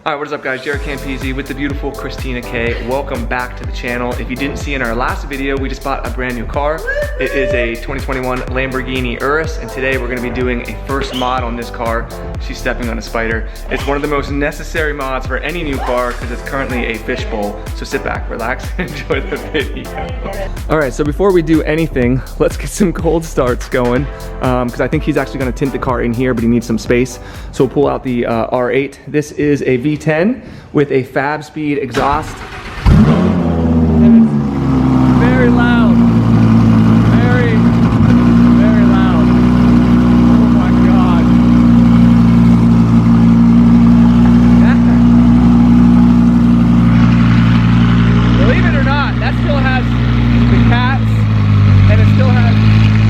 All right, what is up guys? JaretCampisi with the beautiful Christina K. Welcome back to the channel. If you didn't see in our last video, we just bought a brand new car. It is a 2021 Lamborghini Urus, and today we're gonna be doing a first mod on this car. She's stepping on a spider. It's one of the most necessary mods for any new car because it's currently a fishbowl. So sit back, relax, and enjoy the video. All right, so before we do anything, let's get some cold starts going because I think he's actually gonna tint the car in here, but he needs some space. So we'll pull out the R8. This is a V10 with a Fab Speed exhaust. And it's very loud. Very, very loud. Oh my God. Believe it or not, that still has the cats and it still has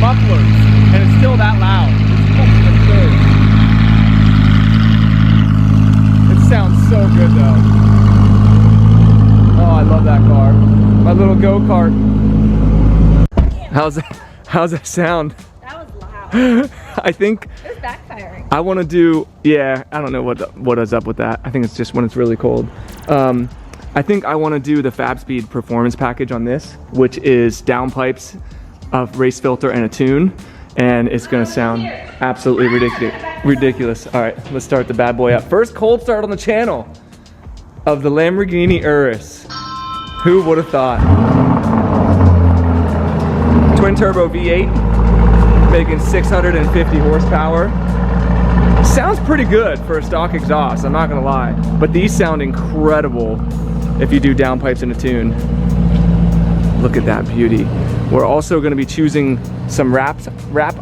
mufflers and it's still that loud. It's absurd. Sounds so good though. Oh, I love that car. My little go-kart. How's that sound? That was loud. I think it was backfiring. I want to do, yeah, I don't know what is up with that. I think it's just when it's really cold. I think I want to do the Fab Speed performance package on this, which is downpipes, a race filter, and a tune. And it's gonna sound absolutely ridiculous. All right, let's start the bad boy up. First cold start on the channel of the Lamborghini Urus. Who would have thought? Twin turbo V8, making 650 horsepower. Sounds pretty good for a stock exhaust, I'm not gonna lie. But these sound incredible if you do downpipes in a tune. Look at that beauty. We're also going to be choosing some rap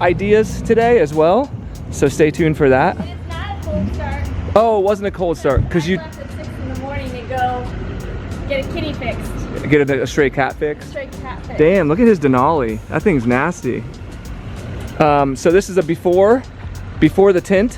ideas today as well, so stay tuned for that. It's not a cold start. Oh, it wasn't a cold start because you left at 6 in the morning to go get a kitty fixed. Get a stray cat fixed. Stray cat fixed. Damn, look at his Denali. That thing's nasty. So this is a before the tint.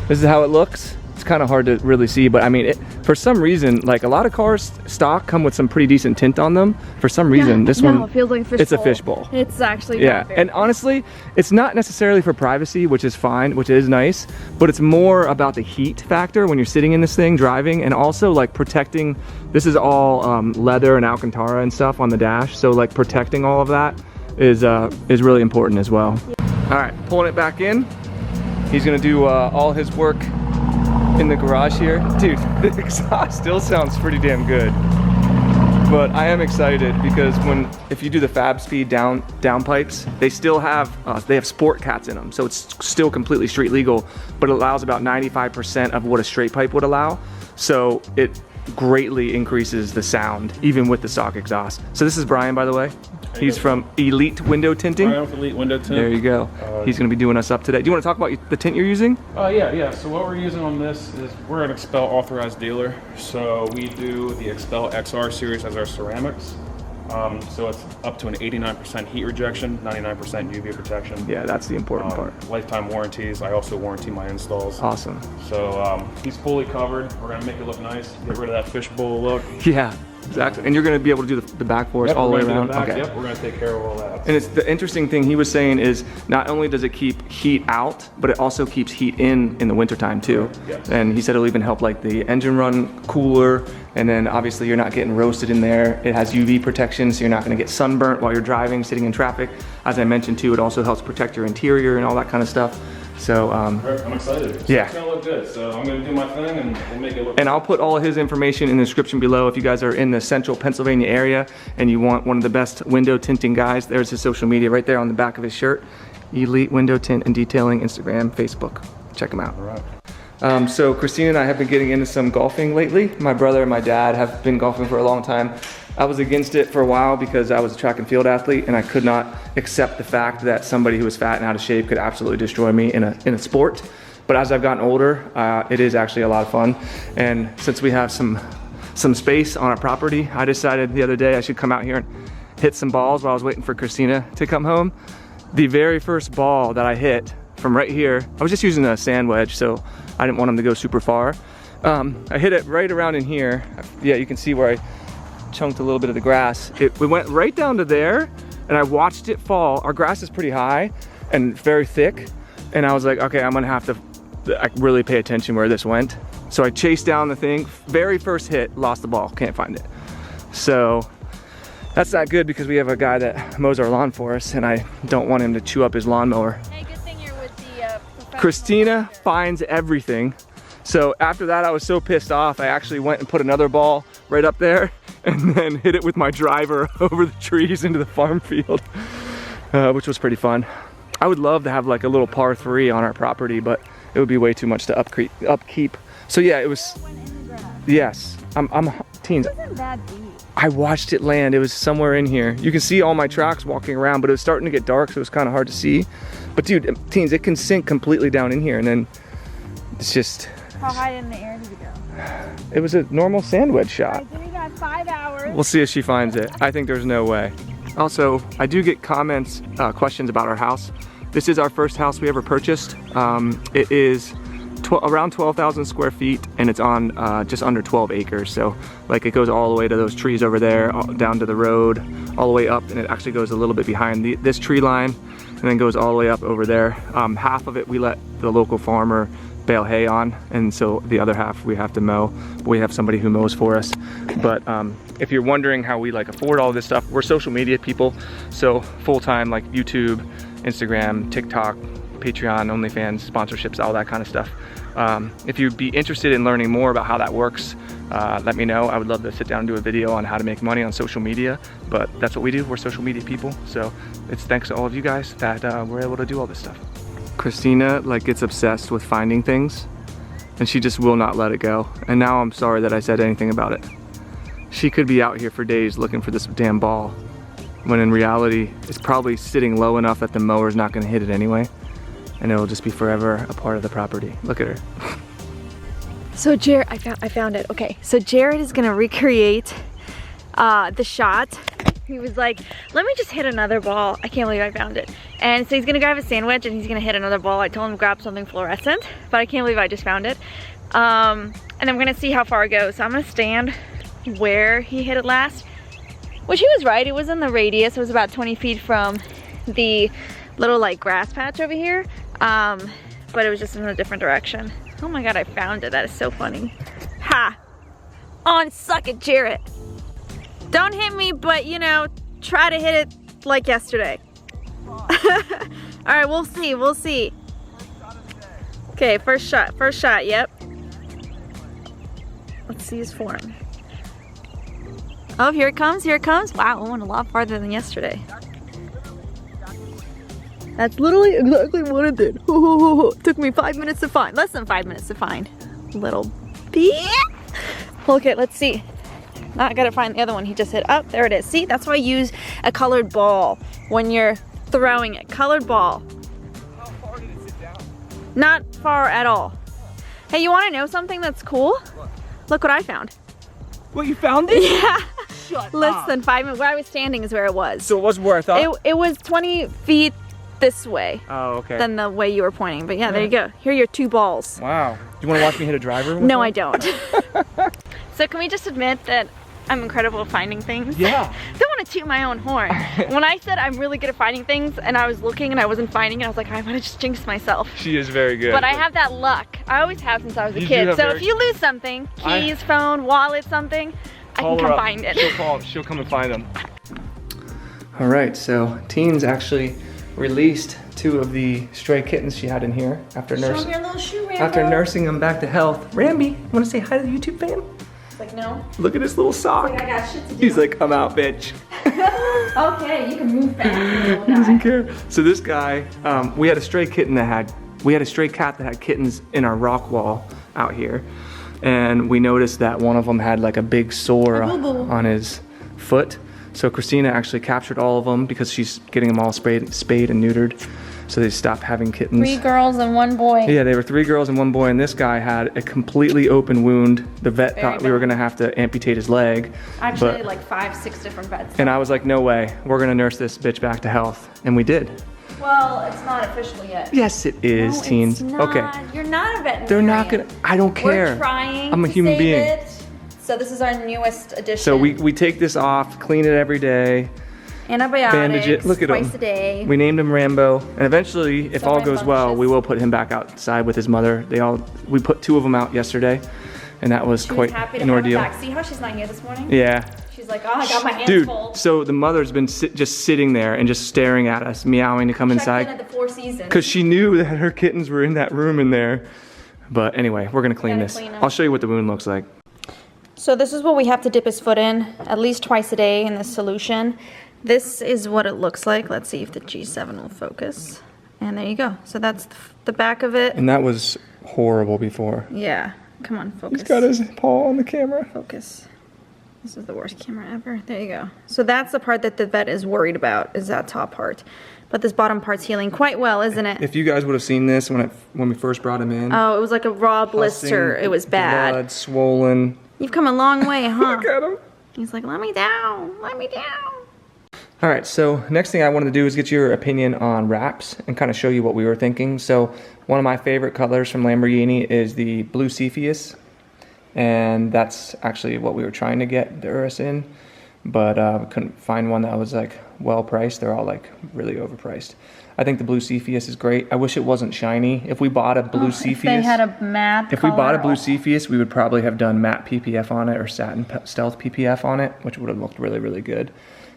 This is how it looks. It's kind of hard to really see, but I mean, for some reason, like a lot of cars stock come with some pretty decent tint on them. For some reason, this one, it feels like a fishbowl. It's a fishbowl. It's actually not very and honestly, it's not necessarily for privacy, which is fine, which is nice, but it's more about the heat factor when you're sitting in this thing driving, and also like protecting. This is all leather and Alcantara and stuff on the dash, so like protecting all of that is really important as well. All right, pulling it back in. He's gonna do all his work in the garage here. Dude, the exhaust still sounds pretty damn good. But I am excited because if you do the Fab Speed downpipes, they still have sport cats in them. So it's still completely street legal, but it allows about 95% of what a straight pipe would allow. So it greatly increases the sound, even with the stock exhaust. So this is Brian, by the way. He's from Elite Window Tinting. Brian with Elite Window Tint. There you go. He's going to be doing us up today. Do you want to talk about the tint you're using? Yeah. So what we're using on this is we're an Expel authorized dealer. So we do the Expel XR series as our ceramics. So it's up to an 89% heat rejection, 99% UV protection. Yeah, that's the important part. Lifetime warranties. I also warranty my installs. Awesome. So he's fully covered. We're going to make it look nice. Get rid of that fishbowl look. Yeah. Exactly, and you're going to be able to do the back for us all the way around. Okay. Yep, we're going to take care of all that. And it's the interesting thing he was saying is not only does it keep heat out, but it also keeps heat in the wintertime too. Yes. And he said it'll even help like the engine run cooler, and then obviously you're not getting roasted in there. It has UV protection, so you're not going to get sunburnt while you're driving, sitting in traffic. As I mentioned too, it also helps protect your interior and all that kind of stuff. So I'm excited. Yeah, it's gonna look good. So I'm gonna do my thing and we'll make it look. And I'll put all his information in the description below. If you guys are in the central Pennsylvania area and you want one of the best window tinting guys, there's his social media right there on the back of his shirt. Elite Window Tint and Detailing, Instagram, Facebook. Check him out. All right. So Christina and I have been getting into some golfing lately. My brother and my dad have been golfing for a long time. I was against it for a while because I was a track and field athlete and I could not accept the fact that somebody who was fat and out of shape could absolutely destroy me in a sport. But as I've gotten older, it is actually a lot of fun. And since we have some space on our property, I decided the other day I should come out here and hit some balls while I was waiting for Christina to come home. The very first ball that I hit from right here, I was just using a sand wedge, so I didn't want them to go super far. I hit it right around in here. Yeah, you can see where I chunked a little bit of the grass. It went right down to there, and I watched it fall. Our grass is pretty high and very thick, and I was like, okay, I'm gonna have to really pay attention where this went. So I chased down the thing, very first hit, lost the ball, can't find it. So that's not good because we have a guy that mows our lawn for us and I don't want him to chew up his lawnmower. Hey, good thing you're with the Christina finds everything. So after that, I was so pissed off, I actually went and put another ball right up there and then hit it with my driver over the trees into the farm field, which was pretty fun. I would love to have like a little par 3 on our property, but it would be way too much to upkeep. So yeah, it was, yes, I'm teens. It wasn't that deep. I watched it land. It was somewhere in here. You can see all my tracks walking around, but it was starting to get dark, so it was kind of hard to see. But dude, teens, it can sink completely down in here, and then it's just. How high in the air did it go? It was a normal sandwich shot. Alright, so we got 5 hours. We'll see if she finds it. I think there's no way. Also, I do get comments, questions about our house. This is our first house we ever purchased. It is around 12,000 square feet and it's on just under 12 acres. So like it goes all the way to those trees over there, down to the road, all the way up, and it actually goes a little bit behind this tree line and then goes all the way up over there. Half of it we let the local farmer bale hay on, and so the other half we have to mow. We have somebody who mows for us. But if you're wondering how we like afford all this stuff, we're social media people, so full-time like YouTube, Instagram, TikTok, Patreon, OnlyFans, sponsorships, all that kind of stuff. If you'd be interested in learning more about how that works, let me know. I would love to sit down and do a video on how to make money on social media, but that's what we do. We're social media people, so it's thanks to all of you guys that we're able to do all this stuff. Christina like gets obsessed with finding things and she just will not let it go. And now I'm sorry that I said anything about it. She could be out here for days looking for this damn ball, when in reality, it's probably sitting low enough that the mower's not gonna hit it anyway. And it'll just be forever a part of the property. Look at her. So Jaret, I found it. Okay, so Jaret is gonna recreate the shot. He was like, let me just hit another ball. I can't believe I found it. And so he's gonna grab a sandwich and he's gonna hit another ball. I told him to grab something fluorescent, but I can't believe I just found it. And I'm gonna see how far it goes. So I'm gonna stand where he hit it last, which he was right. It was in the radius. It was about 20 feet from the little like grass patch over here. But it was just in a different direction. Oh my God, I found it. That is so funny. Ha! On, suck it, Jaret. Don't hit me, but you know, try to hit it like yesterday. All right, we'll see, we'll see. Okay, first shot, yep. Let's see his form. Oh, here it comes, here it comes. Wow, it went a lot farther than yesterday. That's literally exactly what it did. Took me 5 minutes to find, less than 5 minutes to find. Little bit. Okay, let's see. Now I gotta find the other one he just hit. Oh, there it is. See, that's why I use a colored ball when you're throwing it. Colored ball. How far did it sit down? Not far at all. Hey, you wanna know something that's cool? What? Look what I found. What, you found it? Yeah. Shut Less up. than 5 minutes. Where I was standing is where it was. So it wasn't where I thought? It was 20 feet this way. Oh, okay. Than the way you were pointing. But yeah, there you go. Here are your 2 balls. Wow. Do you want to watch me hit a driver? No, I don't. So can we just admit that I'm incredible at finding things? Yeah. Don't want to toot my own horn. When I said I'm really good at finding things and I was looking and I wasn't finding it, I was like, I want to just jinx myself. She is very good. But I have that luck. I always have since I was a You do kid. have So very- if you lose something, keys, phone, wallet, something, I can come find it. She'll come and find them. All right, so Teens actually released 2 of the stray kittens she had in here after nursing. Show me your little shoe, Rambo. After nursing them back to health. Ramby, you want to say hi to the YouTube fam? Like, no. Look at his little sock. Like, I got shit to do. He's like, come out, bitch. Okay, you can move fast. He doesn't care. So this guy, we had a stray cat that had kittens in our rock wall out here, and we noticed that one of them had like a big sore on his foot. So Christina actually captured all of them because she's getting them all spayed and neutered. So they stopped having kittens. 3 girls and 1 boy. Yeah, they were 3 girls and 1 boy, and this guy had a completely open wound. The vet thought we were gonna have to amputate his leg. Actually, like 5, 6 different vets. And I was like, no way, we're gonna nurse this bitch back to health. And we did. Well, it's not official yet. Yes, it is, No, teens. it's not. Okay. You're not a veterinarian. They're not gonna, I don't care. We're trying I'm a to human save being. it. So this is our newest addition. So we take this off, clean it every day, Antibiotics, Look at twice him. a day. We named him Rambo, and eventually, if all goes well, we will put him back outside with his mother. We put 2 of them out yesterday, and that was quite an ordeal. See how she's not here this morning? Yeah. She's like, oh, I got my hands full. So the mother's been just sitting there and just staring at us, meowing to come inside. Checked in at the 4 Seasons. Because she knew that her kittens were in that room in there. But anyway, we're gonna clean this. I'll show you what the wound looks like. So this is what we have to dip his foot in at least twice a day in this solution. This is what it looks like. Let's see if the G7 will focus. And there you go. So that's the back of it. And that was horrible before. Yeah. Come on, focus. He's got his paw on the camera. Focus. This is the worst camera ever. There you go. So that's the part that the vet is worried about, is that top part. But this bottom part's healing quite well, isn't it? If you guys would have seen this when we first brought him in. Oh, it was like a raw blister. It was bad. Blood, swollen. You've come a long way, huh? Look at him. He's like, let me down, let me down. All right, so next thing I wanted to do is get your opinion on wraps and kind of show you what we were thinking. So one of my favorite colors from Lamborghini is the blue Cepheus. And that's actually what we were trying to get the Urus in. But we couldn't find one that was like well priced. They're all like really overpriced. I think the blue Cepheus is great. I wish it wasn't shiny. If we bought a blue Cepheus, if they had a matte If we bought a blue Cepheus, we would probably have done matte PPF on it or satin stealth PPF on it, which would have looked really, really good.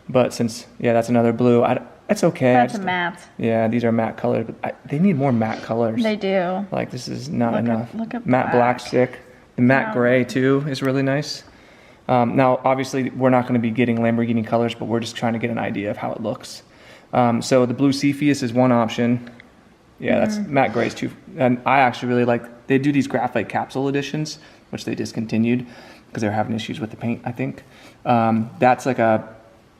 But since, yeah, that's another blue. It's okay. That's a matte. Yeah, these are matte colors, but they need more matte colors. They do. Like this is not enough. Look at matte black's sick. The matte gray too is really nice. Now, obviously, we're not going to be getting Lamborghini colors, but we're just trying to get an idea of how it looks. So the blue Cepheus is one option. Yeah, that's matte gray's too. And I actually really like, they do these graphite capsule editions, which they discontinued because they're having issues with the paint, I think. That's like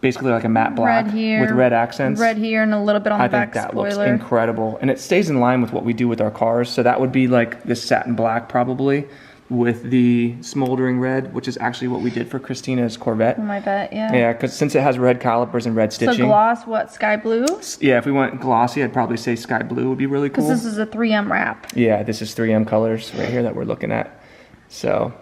basically like a matte black with red accents. Red here and a little bit on the back spoiler. I think that looks incredible. And it stays in line with what we do with our cars. So that would be like this satin black probably, with the smoldering red, which is actually what we did for Christina's Corvette. My bet, yeah. Yeah, because since it has red calipers and red stitching. So gloss, what, sky blue? Yeah, if we went glossy, I'd probably say sky blue would be really cool. Because this is a 3M wrap. Yeah, this is 3M colors right here that we're looking at. So,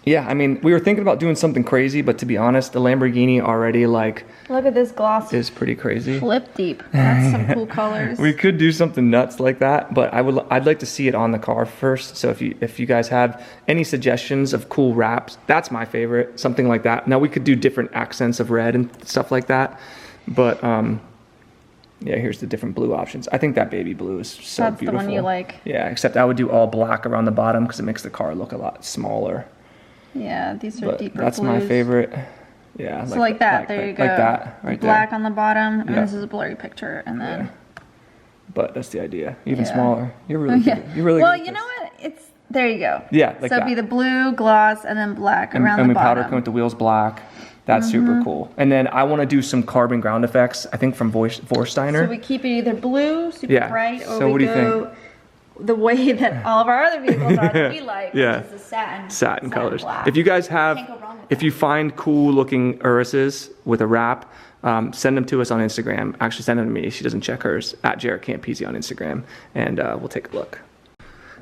yeah, I mean, we were thinking about doing something crazy, but to be honest, the Lamborghini already like... Look at this gloss. Is pretty crazy. Flip deep. That's some cool colors. We could do something nuts like that, but I'd like to see it on the car first. So if you guys have any suggestions of cool wraps, that's my favorite, something like that. Now we could do different accents of red and stuff like that, but yeah, here's the different blue options. I think that baby blue is so beautiful. That's the one you like. Yeah, except I would do all black around the bottom because it makes the car look a lot smaller. Yeah, these are deeper that's blues. my favorite. Yeah, so like that, there you go. Like that, right Black there. on the bottom, and this is a blurry picture, and then... Yeah. But that's the idea. Even smaller. You're really good. You're really well, good you know what? There you go. Yeah, like so it'd be the blue, gloss, and then black around the bottom. And we powder coat the wheels black. That's super cool. And then I want to do some carbon ground effects, I think from Vorsteiner. So we keep it either blue, super bright, or so we go the way that all of our other vehicles are that we like, which is the satin colors. black. If you guys have, if you find cool looking Uruses with a wrap, send them to us on Instagram. Actually, send them to me. She doesn't check hers, at JaretCampisi on Instagram, and we'll take a look.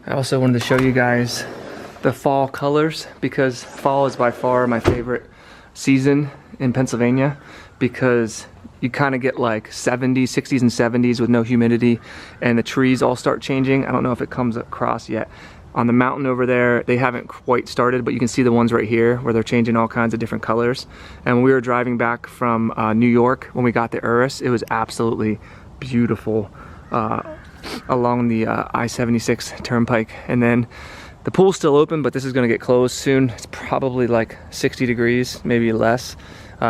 I also wanted to show you guys the fall colors because fall is by far my favorite season in Pennsylvania because you kind of get like 70s, 60s, and 70s with no humidity, and the trees all start changing. I don't know if it comes across yet. On the mountain over there, they haven't quite started, but you can see the ones right here where they're changing all kinds of different colors. And when we were driving back from New York, when we got the Urus, it was absolutely beautiful along the I-76 turnpike. And then the pool's still open, but this is gonna get closed soon. It's probably like 60 degrees, maybe less.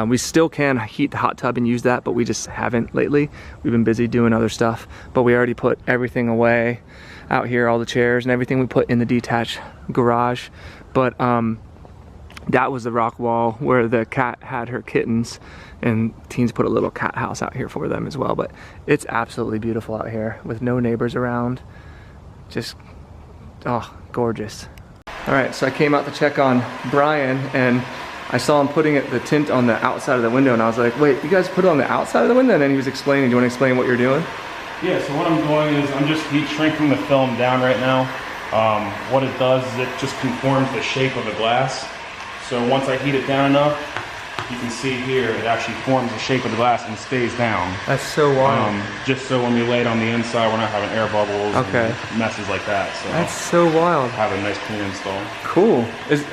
We still can heat the hot tub and use that, but we just haven't lately. We've been busy doing other stuff, but we already put everything away out here, all the chairs and everything we put in the detached garage. But that was the rock wall where the cat had her kittens, and Teens put a little cat house out here for them as well. But it's absolutely beautiful out here with no neighbors around. Just, oh, gorgeous. All right, so I came out to check on Brian, and I saw him putting the tint on the outside of the window, and I was like, wait, you guys put it on the outside of the window? And then he was explaining. Do you want to explain what you're doing? Yeah, so what I'm doing is I'm just heat shrinking the film down right now. What it does is it just conforms the shape of the glass. So once I heat it down enough, you can see here, it actually forms the shape of the glass and stays down. That's so wild. Just so when we lay it on the inside, we're not having air bubbles Okay. and messes like that. So That's so wild. have a nice clean install. Cool.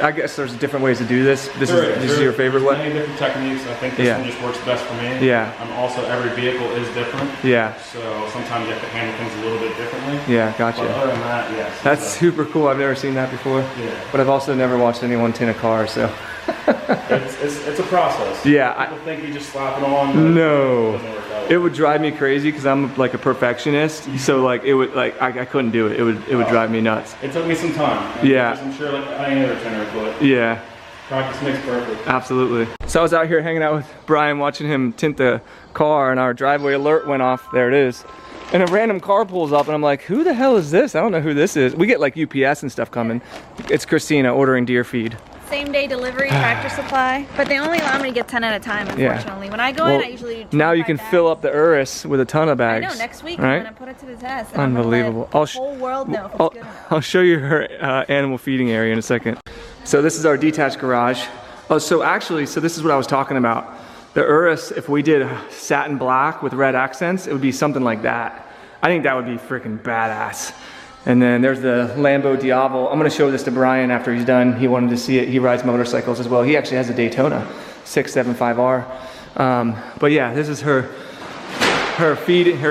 I guess there's different ways to do this. This is your favorite There's way? many different techniques. I think this one just works best for me. Yeah. Also, every vehicle is different. Yeah. So sometimes you have to handle things a little bit differently. Yeah, gotcha. But other than that, yes. That's super cool. I've never seen that before. Yeah. But I've also never watched anyone tint a car, so. it's a process. Yeah. People think you just slap it on. But No. It doesn't work that way. It would drive me crazy because I'm like a perfectionist. So like it would like I couldn't do it. It would drive me nuts. It took me some time. Yeah. I'm sure like any other tinter, but Yeah. practice makes perfect. Absolutely. So I was out here hanging out with Brian watching him tint the car and our driveway alert went off. There it is. And a random car pulls up and I'm like, who the hell is this? I don't know who this is. We get like UPS and stuff coming. It's Christina ordering deer feed. Same day delivery, Tractor Supply, but they only allow me to get 10 at a time, unfortunately. When I go in, I usually do now you can 25 fill bags. up the Urus with a ton of I bags. know, next week right? I'm gonna put it to the test. And Unbelievable. I'm gonna let the whole world know if it's good enough. I'll show you her animal feeding area in a second. So this is our detached garage. Oh, so actually, so this is what I was talking about. The Urus, if we did satin black with red accents, it would be something like that. I think that would be freaking badass. And then there's the Lambo Diavolo. I'm gonna show this to Brian after he's done. He wanted to see it. He rides motorcycles as well. He actually has a Daytona 675R. But yeah, this is her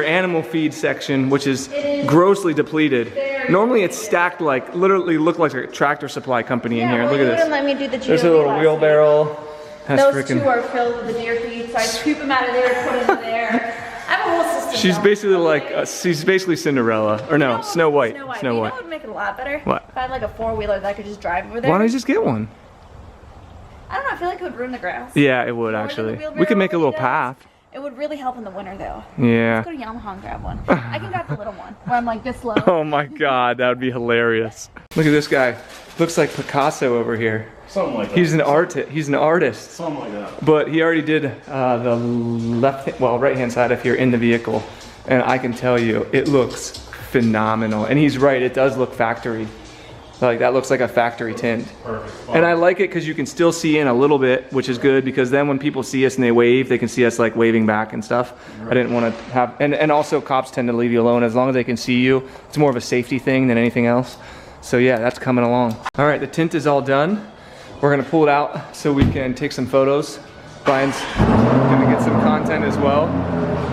animal feed section, which is grossly depleted. Normally it's stacked like, literally look like a Tractor Supply company in here. Look at this. Let me do the There's a little wheelbarrow. Those two are filled with the deer feed, so I scoop them out of there, put them in there. I have a whole system. She's basically like, she's basically Cinderella, or no, Snow White. Snow White. Snow You know White. what would make it a lot better? What? If I had like a four-wheeler that I could just drive over there. Why don't you just get one? I don't know, I feel like it would ruin the grass. Yeah, it would More than the actually. wheelbarrow We could make a little does. path. It would really help in the winter though. Yeah. Let's go to Yamaha and grab one. I can grab the little one, where I'm like this low. Oh my God, that would be hilarious. Look at this guy. Looks like Picasso over here. Something like that. He's an artist. He's an artist. Something like that. But he already did the right-hand side if you're in the vehicle. And I can tell you, it looks phenomenal. And he's right, it does look factory. Like that looks like a factory tint. Perfect. And I like it because you can still see in a little bit, which is good because then when people see us and they wave, they can see us like waving back and stuff. Right. I didn't want to have, and also cops tend to leave you alone as long as they can see you. It's more of a safety thing than anything else. So yeah, that's coming along. All right, the tint is all done. We're gonna pull it out so we can take some photos. Brian's gonna get some content as well,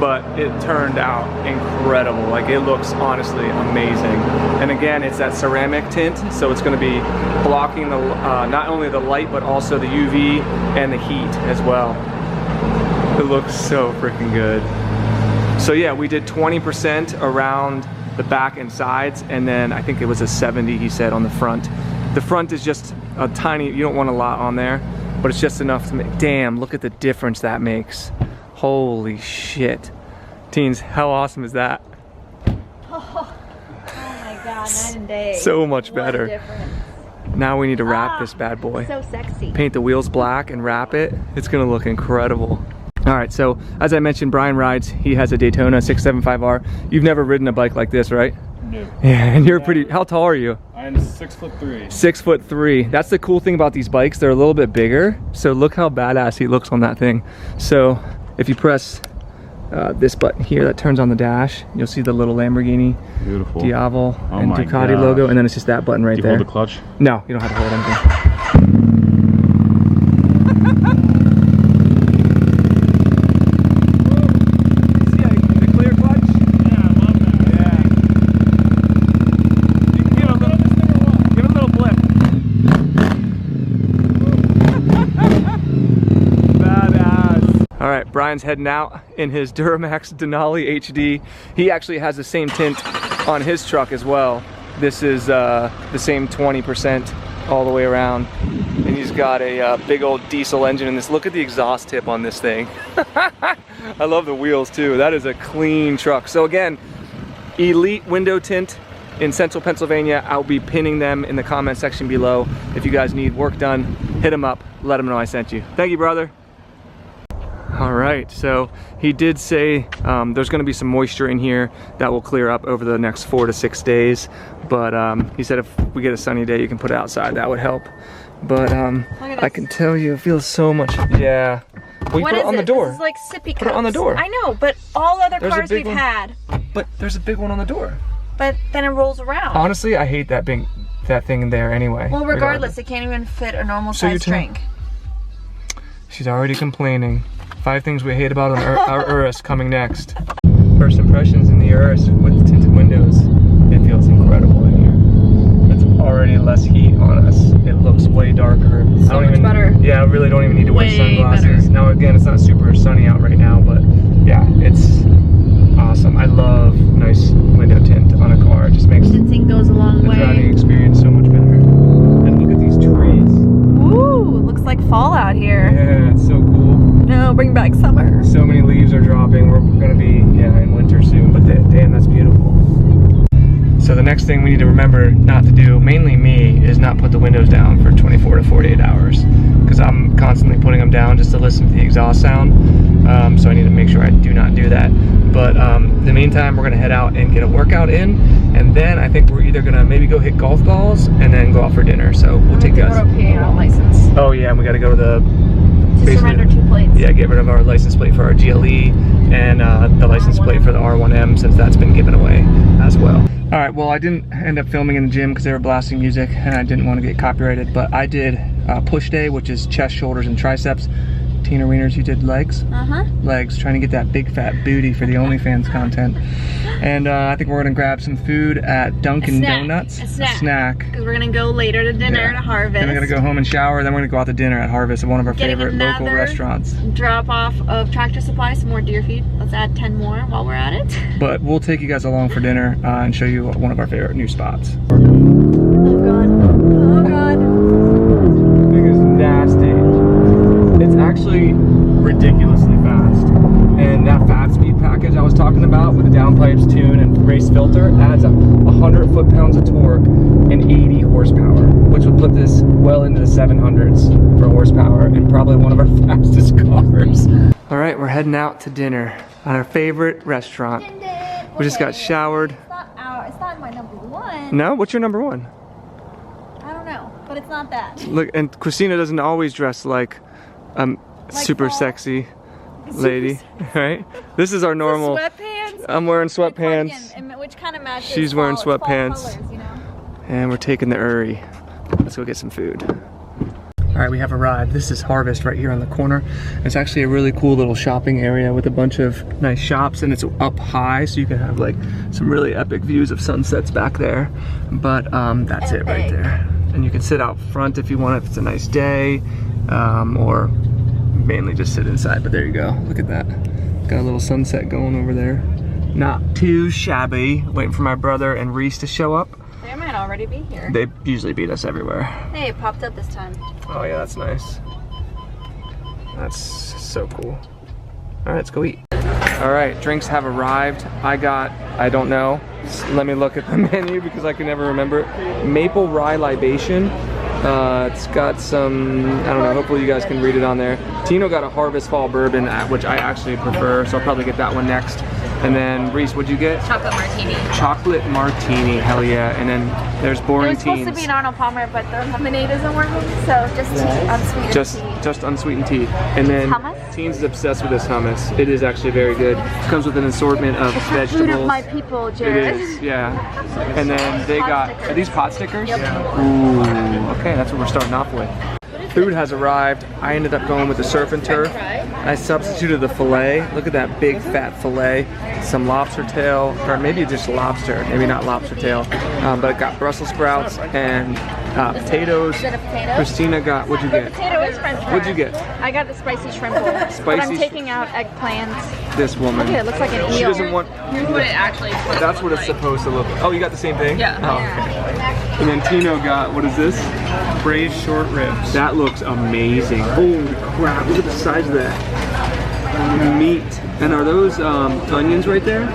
but it turned out incredible. Like it looks honestly amazing. And again, it's that ceramic tint, so it's gonna be blocking the not only the light, but also the UV and the heat as well. It looks so freaking good. So yeah, we did 20% around the back and sides, and then I think it was a 70, he said, on the front. The front is just a tiny, you don't want a lot on there, but it's just enough to make, damn, look at the difference that makes. Holy shit. Teens, how awesome is that? Oh my God, night and day. So much What a better. difference. Now we need to wrap this bad boy. So sexy. Paint the wheels black and wrap it. It's gonna look incredible. All right, so as I mentioned, Brian rides. He has a Daytona 675R. You've never ridden a bike like this, right? No. Yeah, and you're pretty, how tall are you? I'm 6'3". 6'3". That's the cool thing about these bikes. They're a little bit bigger. So look how badass he looks on that thing. So if you press this button here that turns on the dash, you'll see the little Lamborghini Beautiful. Diavolo and my Ducati gosh. logo, and then it's just that button right Do you there. hold the clutch? No, you don't have to hold anything. Brian's heading out in his Duramax Denali HD. He actually has the same tint on his truck as well. This is the same 20% all the way around. And he's got a big old diesel engine in this. Look at the exhaust tip on this thing. I love the wheels too. That is a clean truck. So again, elite window tint in central Pennsylvania. I'll be pinning them in the comment section below. If you guys need work done, hit them up, let them know I sent you. Thank you, brother. All right, so he did say there's gonna be some moisture in here that will clear up over the next 4 to 6 days. But he said if we get a sunny day, you can put it outside, that would help. But I can tell you, it feels so much. Yeah. Well, you What put is it on the it? door. This is like sippy cups. Put it on the door. I know, but all other There's a cars big we've one. had. But there's a big one on the door. But then it rolls around. Honestly, I hate that thing in there anyway. Well, regardless, it can't even fit a normal size drink. She's already complaining. 5 things we hate about our Urus coming next. First impressions in the Urus with the tinted windows. It feels incredible in here. It's already less heat on us. It looks way darker. So much better. Yeah, I really don't even need to wear Way sunglasses. better. Now again, it's not super sunny out right now, but yeah, it's awesome. I love nice window tint on a car. It just makes Tinting goes a long the way. driving experience so much better. And look at these trees. Ooh, it looks like fall out here. Yeah, it's so cool. No, bring back summer. So many leaves are dropping. We're gonna be in winter soon, but damn, that's beautiful. So the next thing we need to remember not to do, mainly me, is not put the windows down for 24 to 48 hours. Because I'm constantly putting them down just to listen to the exhaust sound. So I need to make sure I do not do that. But in the meantime, we're gonna head out and get a workout in. And then I think we're either gonna maybe go hit golf balls and then go out for dinner. So we'll take you guys. PA license. Oh yeah, and we gotta go to the To surrender 2 plates. Yeah, get rid of our license plate for our GLE and the license plate for the R1M since that's been given away as well. All right, well I didn't end up filming in the gym because they were blasting music and I didn't want to get copyrighted, but I did push day, which is chest, shoulders, and triceps. Tina Wieners, you did legs? Legs, trying to get that big fat booty for the OnlyFans content. And I think we're gonna grab some food at Dunkin' Donuts. A snack. Because we're gonna go later to dinner to Harvest. Then we're gonna go home and shower, then we're gonna go out to dinner at Harvest at one of our favorite local restaurants. Drop off of Tractor Supply, some more deer feed. Let's add 10 more while we're at it. But we'll take you guys along for dinner and show you one of our favorite new spots. Oh god. Oh god. Thing is nasty. It's actually ridiculously fast. And that fast speed package I was talking about with the downpipes, tune, and race filter adds 100 foot-pounds of torque and 80 horsepower, which would put this well into the 700s for horsepower and probably one of our fastest cars. All right, we're heading out to dinner at our favorite restaurant. We just got showered. It's not my number 1. No? What's your number 1? I don't know, but it's not that. Look, and Christina doesn't always dress like super sexy lady, right? This is our normal. Sweatpants. I'm wearing sweatpants. And which kind of matches. She's wearing sweatpants. Fall colors, you know? And we're taking the Uri. Let's go get some food. All right, we have arrived. This is Harvest right here on the corner. It's actually a really cool little shopping area with a bunch of nice shops, and it's up high, so you can have like some really epic views of sunsets back there. But that's it right there. And you can sit out front if you want, if it's a nice day, or mainly just sit inside. But there you go. Look at that. Got a little sunset going over there. Not too shabby. Waiting for my brother and Reese to show up. They might already be here. They usually beat us everywhere. Hey, it popped up this time. Oh yeah, that's nice. That's so cool. All right, let's go eat. All right, drinks have arrived. I don't know. Let me look at the menu because I can never remember it. Maple Rye Libation. It's got some, I don't know, hopefully you guys can read it on there. Tino got a Harvest Fall Bourbon, which I actually prefer, so I'll probably get that one next. And then, Reese, what'd you get? Chocolate martini. Chocolate martini, hell yeah. And then there's Boring Teens. It was supposed to be an Arnold Palmer, but the lemonade isn't working, so just tea, unsweetened tea. Just unsweetened tea. And then Hummus? Teens is obsessed with this hummus. It is actually very good. Comes with an assortment of vegetables. Food of my people, Jaret. It is, yeah. And then they got, are these pot stickers? Yep. Ooh, okay, that's what we're starting off with. Food has arrived. I ended up going with the surf and turf. I substituted the filet. Look at that big fat filet. Some lobster tail, or maybe just lobster, maybe not lobster tail. But it got Brussels sprouts and potatoes. Is it a potato? Christina got, what'd you get? Potato is French fries. What'd you get? I got the spicy shrimp bowl. But I'm taking out eggplants. This woman. Look at it, looks like an eel. She doesn't want. Here's what it actually looks like. That's what it's supposed to look like. Oh, you got the same thing? Yeah. Oh, okay. And then Tino got, what is this? Braised short ribs. That looks amazing. Holy crap, look at the size of that. Meat. And are those onions right there?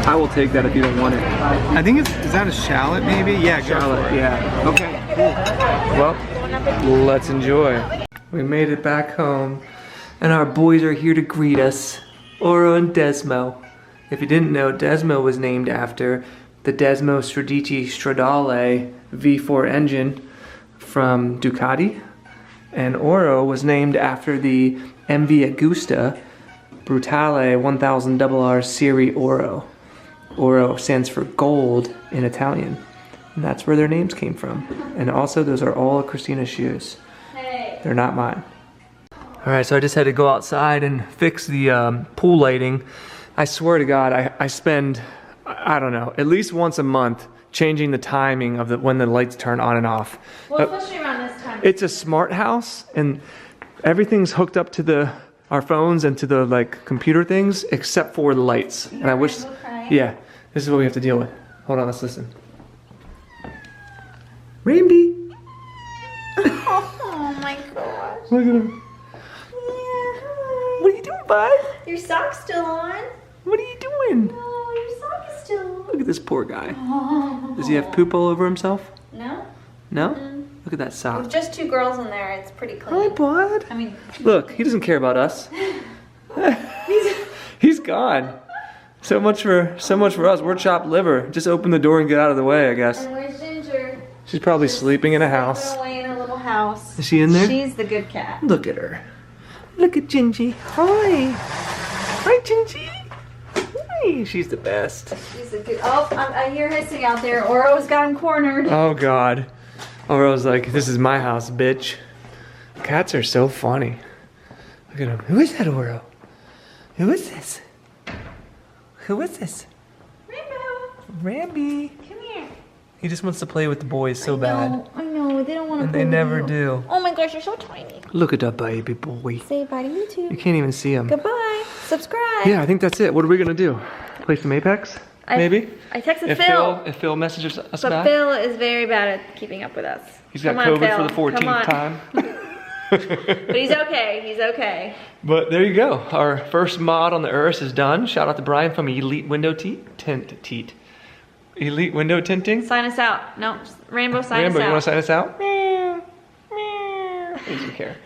I will take that if you don't want it. I think it's, is that a shallot maybe? Yeah, Shallot, yeah. Okay, cool. Well, let's enjoy. We made it back home, and our boys are here to greet us. Oro and Desmo. If you didn't know, Desmo was named after the Desmo Stradale V4 engine from Ducati. And Oro was named after the MV Augusta Brutale 1000 RR Serie Oro. Oro stands for gold in Italian. And that's where their names came from. And also, those are all Christina's shoes. Hey. They're not mine. All right, so I just had to go outside and fix the pool lighting. I swear to God, I spend, I don't know, at least once a month changing the timing of when the lights turn on and off. Well, especially around this time. It's a smart house, and everything's hooked up to our phones and to the like computer things, except for the lights. And I wish, yeah, this is what we have to deal with. Hold on, let's listen. Rainby. Oh my gosh. Look at him. Yeah. What are you doing, bud? Your sock's still on. What are you doing? Oh, your sock is still on. Look at this poor guy. Oh. Does he have poop all over himself? No. No? Mm-mm. Look at that sock. With just 2 girls in there, it's pretty clean. Hi, bud. I mean, Look, he doesn't care about us. He's gone. So much for us. We're chopped liver. Just open the door and get out of the way, I guess. and where's Ginger? She's probably sleeping in a house. Sleeping away in her little house. Is she in there? She's the good cat. Look at her. Look at Gingy. Hi. Hi, Gingy. Hi. She's the best. She's a good. Oh, I hear hissing out there. Oro's got him cornered. Oh, God. Oro's like, this is my house, bitch. Cats are so funny. Look at him. Who is that, Oro? Who is this? Who is this? Rainbow, Ramby. come here. He just wants to play with the boys so bad. I know. They don't want to. And they never do. Oh my gosh, you're so tiny. Look at that baby boy. Say bye to YouTube. You can't even see him. Goodbye. Subscribe. Yeah, I think that's it. What are we gonna do? Play some Apex? Maybe? I texted If Phil. Phil messages us But back. Phil is very bad at keeping up with us. He's got Come on, COVID Phil. for the Come 14th on. time. But he's okay. He's okay. But there you go. Our first mod on the Urus is done. Shout out to Brian from Elite Window Tint. Elite Window Tinting. Sign us out. No, Rainbow, sign Rambo, us out. you want to sign us out? Meow. Meow. He doesn't care.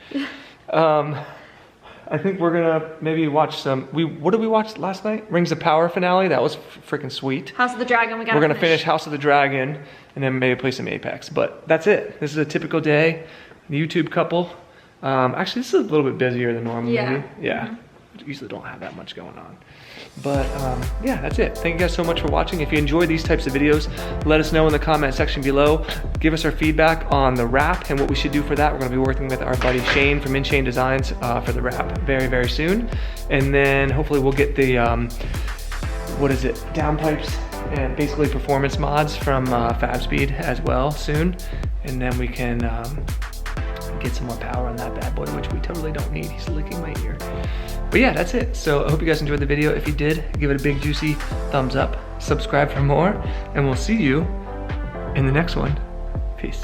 I think we're gonna maybe watch some. What did we watch last night? Rings of Power finale. That was freaking sweet. House of the Dragon. We're gonna finish House of the Dragon and then maybe play some Apex. But that's it. This is a typical day. The YouTube couple. Actually, this is a little bit busier than normal. Yeah. Maybe. Yeah. Usually don't have that much going on. But yeah, that's it. Thank you guys so much for watching. If you enjoy these types of videos, let us know in the comment section below. Give us our feedback on the wrap and what we should do for that. We're gonna be working with our buddy Shane from InShane Designs for the wrap very, very soon. And then hopefully we'll get the, downpipes and basically performance mods from FabSpeed as well soon. And then we can get some more power on that bad boy, which we totally don't need. He's licking my ear. But yeah, that's it. So I hope you guys enjoyed the video. If you did, give it a big juicy thumbs up, subscribe for more, and we'll see you in the next one. Peace.